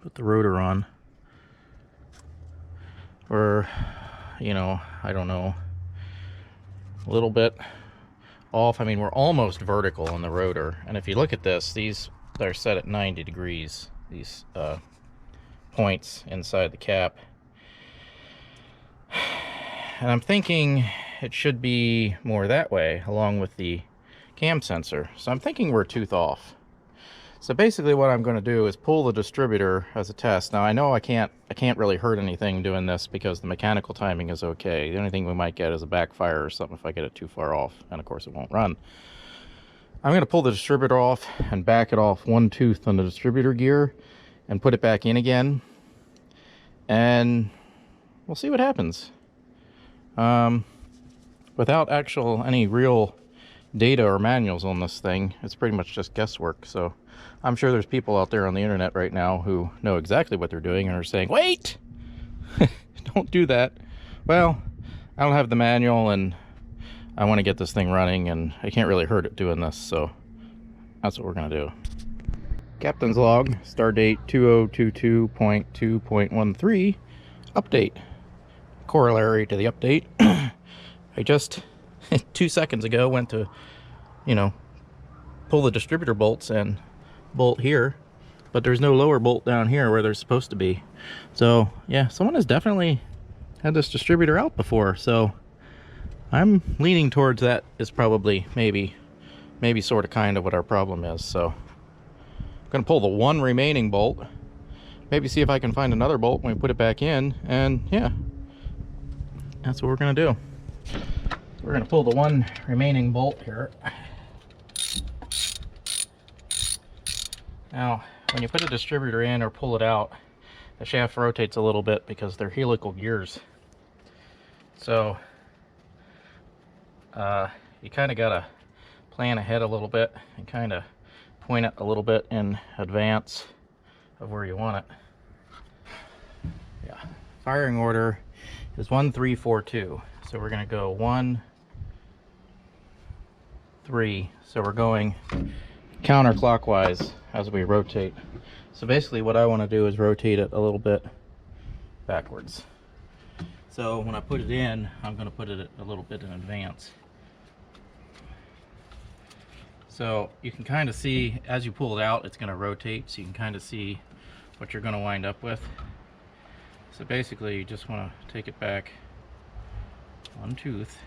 put the rotor on, we're, you know, I don't know, a little bit off. I mean, we're almost vertical on the rotor, and if you look at this, these are set at 90 degrees, these points inside the cap. And I'm thinking it should be more that way along with the cam sensor. So I'm thinking we're a tooth off. So basically what I'm going to do is pull the distributor as a test. Now I know I can't really hurt anything doing this because the mechanical timing is okay. The only thing we might get is a backfire or something if I get it too far off, and of course it won't run. I'm going to pull the distributor off and back it off 1 tooth on the distributor gear and put it back in again, and we'll see what happens. Without any real data or manuals on this thing, it's pretty much just guesswork. So I'm sure there's people out there on the internet right now who know exactly what they're doing and are saying, wait, don't do that. Well, I don't have the manual, and I want to get this thing running, and I can't really hurt it doing this, so that's what we're going to do. Captain's log, stardate 2022.2.13, update. Corollary to the update, I just 2 seconds ago went to, you know, pull the distributor bolts and bolt here, but there's no lower bolt down here where they're supposed to be. So yeah, someone has definitely had this distributor out before, so I'm leaning towards that is probably maybe sort of kind of what our problem is. So I'm gonna pull the 1 remaining bolt, maybe see if I can find another bolt when we put it back in, and yeah, that's what we're gonna do. We're gonna pull the 1 remaining bolt here. Now, when you put a distributor in or pull it out, the shaft rotates a little bit because they're helical gears. So, you kind of gotta plan ahead a little bit and kind of point it a little bit in advance of where you want it. Yeah, firing order is 1 3 4 2. So we're gonna go 1 3. So we're going counterclockwise as we rotate. So basically what I want to do is rotate it a little bit backwards. So when I put it in, I'm going to put it a little bit in advance. So you can kind of see as you pull it out, it's going to rotate, so you can kind of see what you're going to wind up with. So basically you just want to take it back 1 tooth,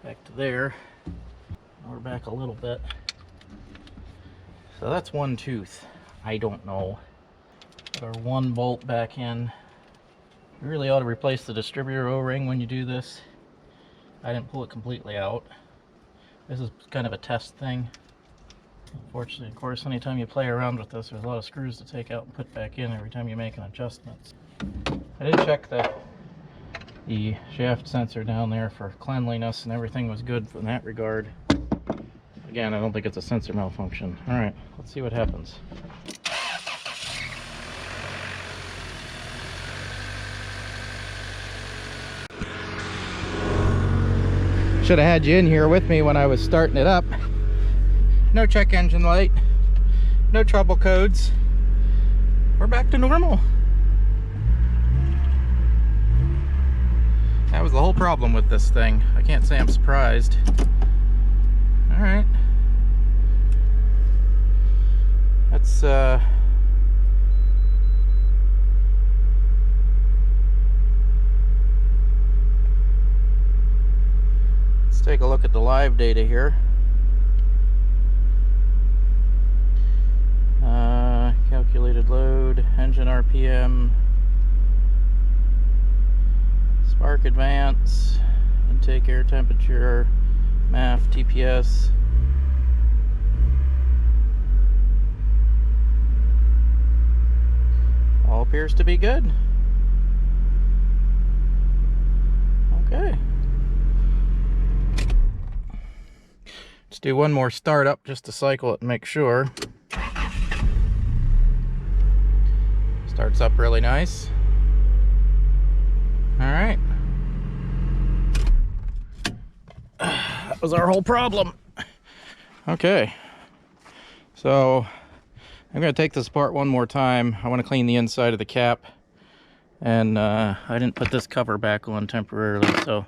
back to there, or back a little bit. So that's 1 tooth. I don't know. Put our 1 bolt back in. You really ought to replace the distributor O-ring when you do this. I didn't pull it completely out. This is kind of a test thing. Unfortunately, of course, anytime you play around with this, there's a lot of screws to take out and put back in every time you make an adjustment. I did check the shaft sensor down there for cleanliness, and everything was good in that regard. Again, I don't think it's a sensor malfunction. All right, let's see what happens. Should have had you in here with me when I was starting it up. No check engine light, no trouble codes. We're back to normal. That was the whole problem with this thing. I can't say I'm surprised. All right. Let's take a look at the live data here. Calculated load, engine RPM, spark advance, intake air temperature, MAF, TPS. All appears to be good. Okay. Let's do one more startup just to cycle it and make sure. Starts up really nice. All right. That was our whole problem. Okay. So I'm going to take this apart one more time. I want to clean the inside of the cap. And I didn't put this cover back on temporarily. So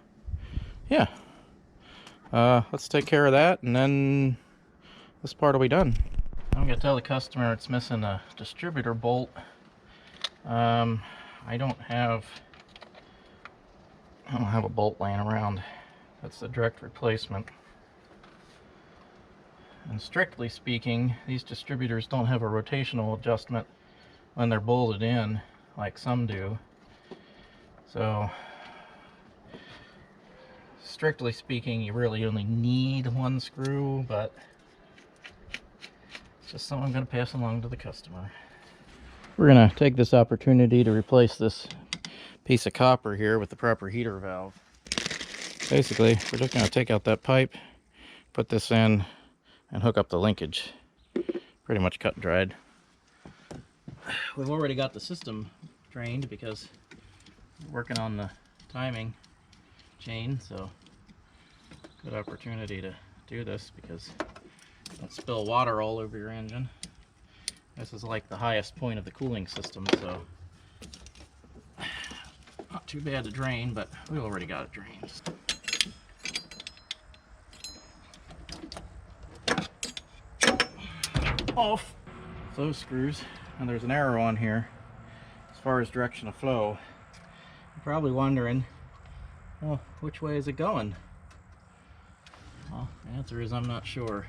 yeah. Let's take care of that, and then this part will be done. I'm going to tell the customer it's missing a distributor bolt. I don't have a bolt laying around. That's the direct replacement. And strictly speaking, these distributors don't have a rotational adjustment when they're bolted in like some do. So strictly speaking, you really only need one screw, but it's just something I'm going to pass along to the customer. We're going to take this opportunity to replace this piece of copper here with the proper heater valve. Basically, we're just going to take out that pipe, put this in, and hook up the linkage. Pretty much cut and dried. We've already got the system drained because we're working on the timing chain, so good opportunity to do this because you don't spill water all over your engine. This is like the highest point of the cooling system, so not too bad to drain, but we already got it drained. Off flow screws, and there's an arrow on here as far as direction of flow. You're probably wondering, well, which way is it going? Well, the answer is I'm not sure.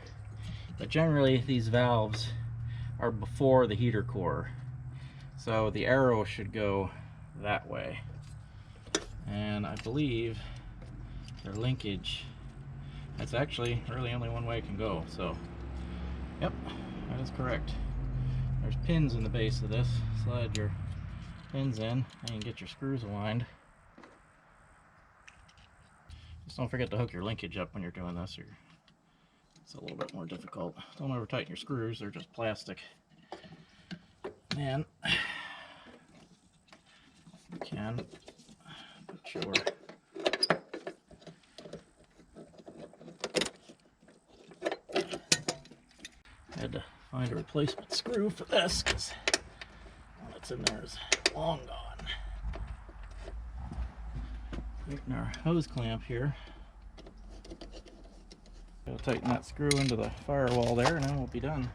But generally these valves are before the heater core, so the arrow should go that way. And I believe their linkage, that's actually really only one way it can go. So yep, that is correct. There's pins in the base of this. Slide your pins in and you can get your screws aligned. Just don't forget to hook your linkage up when you're doing this, or it's a little bit more difficult. Don't over tighten your screws, they're just plastic. And you can put your had to find a replacement screw for this because one that's in there is long gone. Tighten our hose clamp here. I'll tighten that screw into the firewall there and then we'll be done.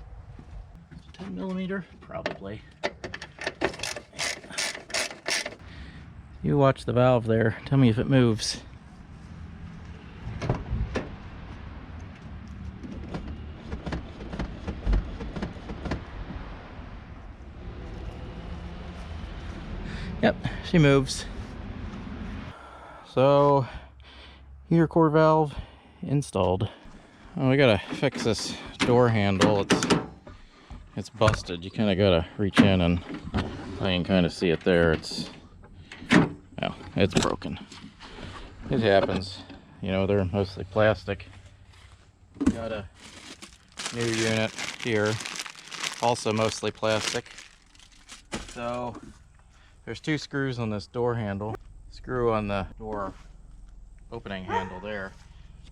10 millimeter? Probably. You watch the valve there. Tell me if it moves. Yep, she moves. So, heater core valve installed. Oh, we gotta fix this door handle. It's busted. You kind of gotta reach in, and I can kind of see it there. Well, it's broken. It happens. You know, they're mostly plastic. You gotta new unit here, also mostly plastic. So there's 2 screws on this door handle, screw on the door opening handle there,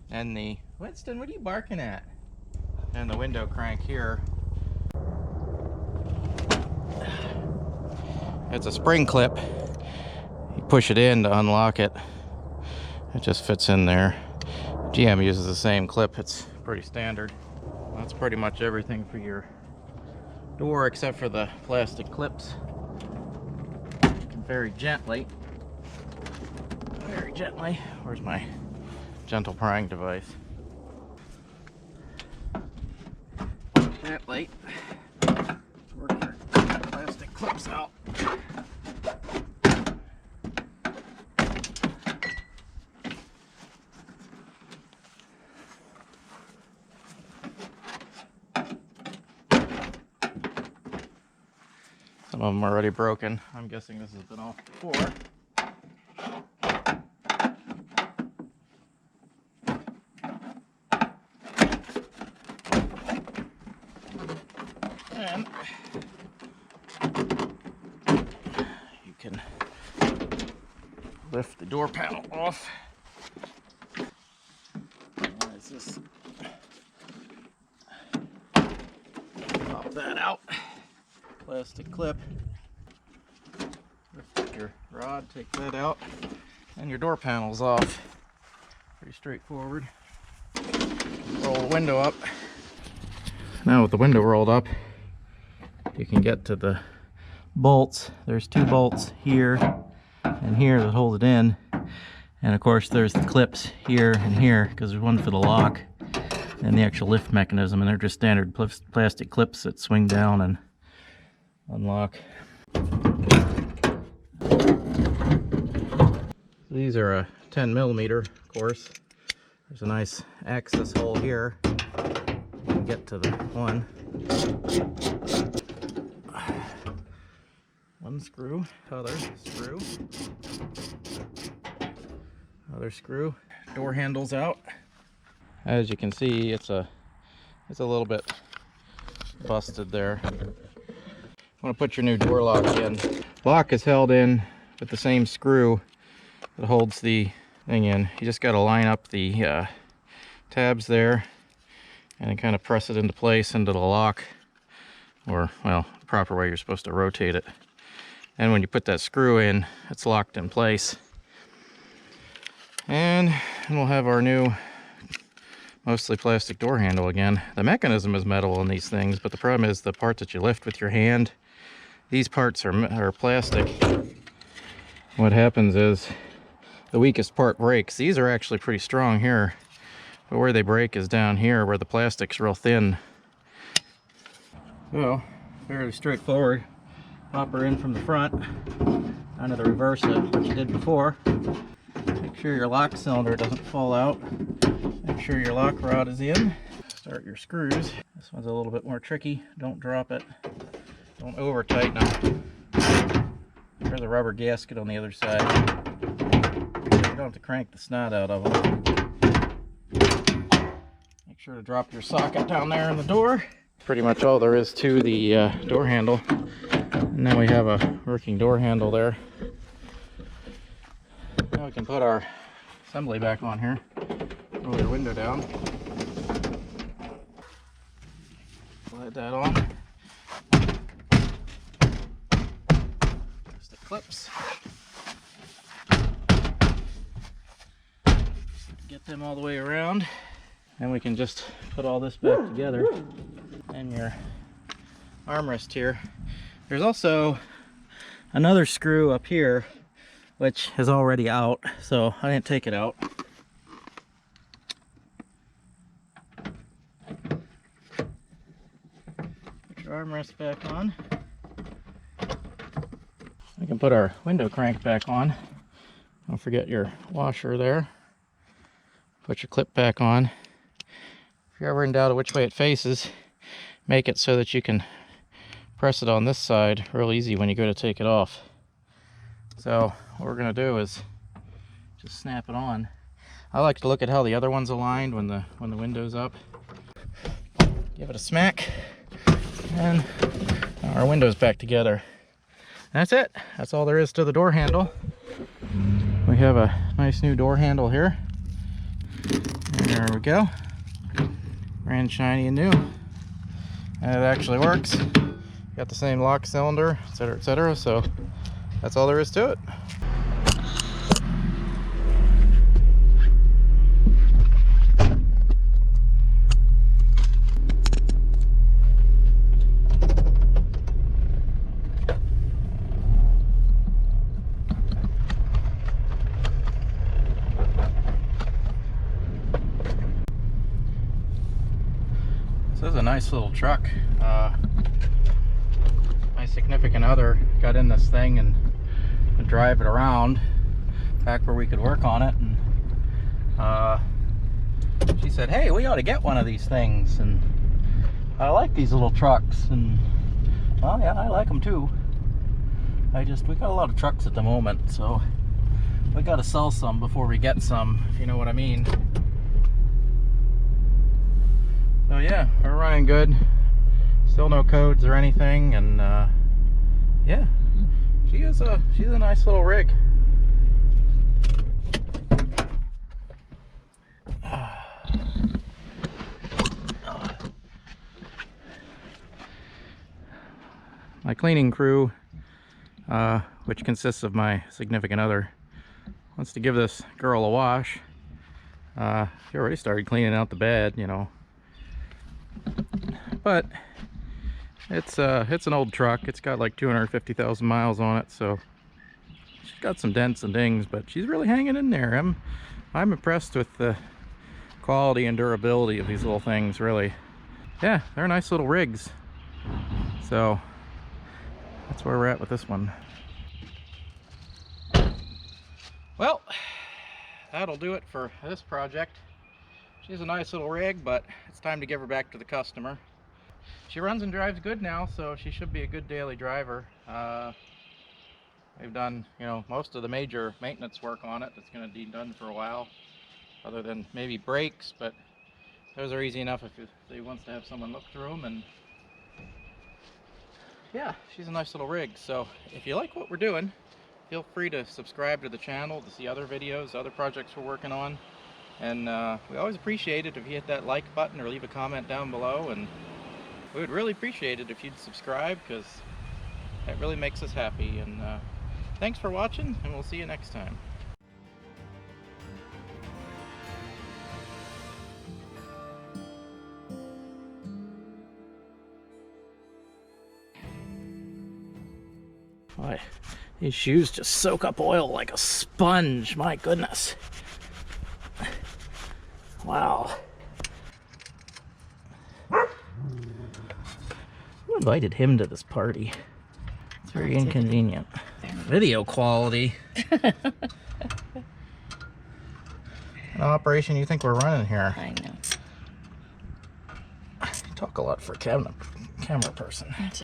and the Winston, what are you barking at? And the window crank here. It's a spring clip. You push it in to unlock it. It just fits in there. GM uses the same clip. It's pretty standard. That's pretty much everything for your door except for the plastic clips. Very gently, where's my gentle prying device? Gently work your plastic clips out. Some of them are already broken. I'm guessing this has been off before. And you can lift the door panel off. Why is this? Pop that out. Plastic clip. Lift your rod, take that out, and your door panel's off. Pretty straightforward. Roll the window up. Now with the window rolled up, you can get to the bolts. There's 2 bolts here and here that hold it in. And of course there's the clips here and here, because there's one for the lock and the actual lift mechanism, and they're just standard plastic clips that swing down and unlock. These are a 10mm, of course. There's a nice access hole here. You can get to the one screw, other screw. Door handle's out. As you can see, it's a little bit busted there. Want to put your new door lock in. Lock is held in with the same screw that holds the thing in. You just got to line up the tabs there and then kind of press it into place into the lock, or, well, the proper way you're supposed to rotate it. And when you put that screw in, it's locked in place. And we'll have our new mostly plastic door handle again. The mechanism is metal on these things, but the problem is the part that you lift with your hand, these parts are plastic. What happens is the weakest part breaks. These are actually pretty strong here, but where they break is down here where the plastic's real thin. So, fairly straightforward. Pop her in from the front, under the reverse of what you did before. Make sure your lock cylinder doesn't fall out. Make sure your lock rod is in. Start your screws. This one's a little bit more tricky. Don't drop it. Don't over tighten them. There's a rubber gasket on the other side. You don't have to crank the snot out of them. Make sure to drop your socket down there in the door. Pretty much all there is to the door handle. And now we have a working door handle there. Now we can put our assembly back on here. Roll your window down. Slide that on. There's the clips. Get them all the way around. And we can just put all this back together. And your armrest here. There's also another screw up here, which is already out, so I didn't take it out. Put your armrest back on. We can put our window crank back on. Don't forget your washer there. Put your clip back on. If you're ever in doubt of which way it faces, make it so that you can press it on this side real easy when you go to take it off. So what we're going to do is just snap it on. I like to look at how the other one's aligned when the window's up. give it a smack, and our window's back together. That's it. That's all there is to the door handle. We have a nice new door handle here. There we go. Brand shiny and new. And it actually works. Got the same lock cylinder, etc., etc. So that's all there is to it. This is a nice little truck. My significant other got in this thing and would drive it around back where we could work on it, and she said, hey, we ought to get one of these things, and I like these little trucks, and well, yeah, I like them too. We got a lot of trucks at the moment, so we got to sell some before we get some, if you know what I mean. So yeah, we're running good. Still no codes or anything, and yeah, she's a nice little rig. My cleaning crew, which consists of my significant other, wants to give this girl a wash. She already started cleaning out the bed, you know. But it's an old truck. It's got like 250,000 miles on it, so she's got some dents and dings, but she's really hanging in there. I'm impressed with the quality and durability of these little things, really. Yeah, they're nice little rigs. So that's where we're at with this one. Well, that'll do it for this project. She's a nice little rig, but it's time to give her back to the customer. She runs and drives good now, so she should be a good daily driver. We've done, you know, most of the major maintenance work on it that's going to be done for a while, other than maybe brakes, but those are easy enough if he wants to have someone look through them. And yeah, she's a nice little rig. So if you like what we're doing, feel free to subscribe to the channel to see other videos, other projects we're working on. And we always appreciate it if you hit that like button or leave a comment down below, and we would really appreciate it if you'd subscribe, because that really makes us happy. And thanks for watching, and we'll see you next time. Boy, these shoes just soak up oil like a sponge, my goodness. Wow. Who invited him to this party? It's very inconvenient. Video quality. An operation you think we're running here? I know. You talk a lot for a camera person.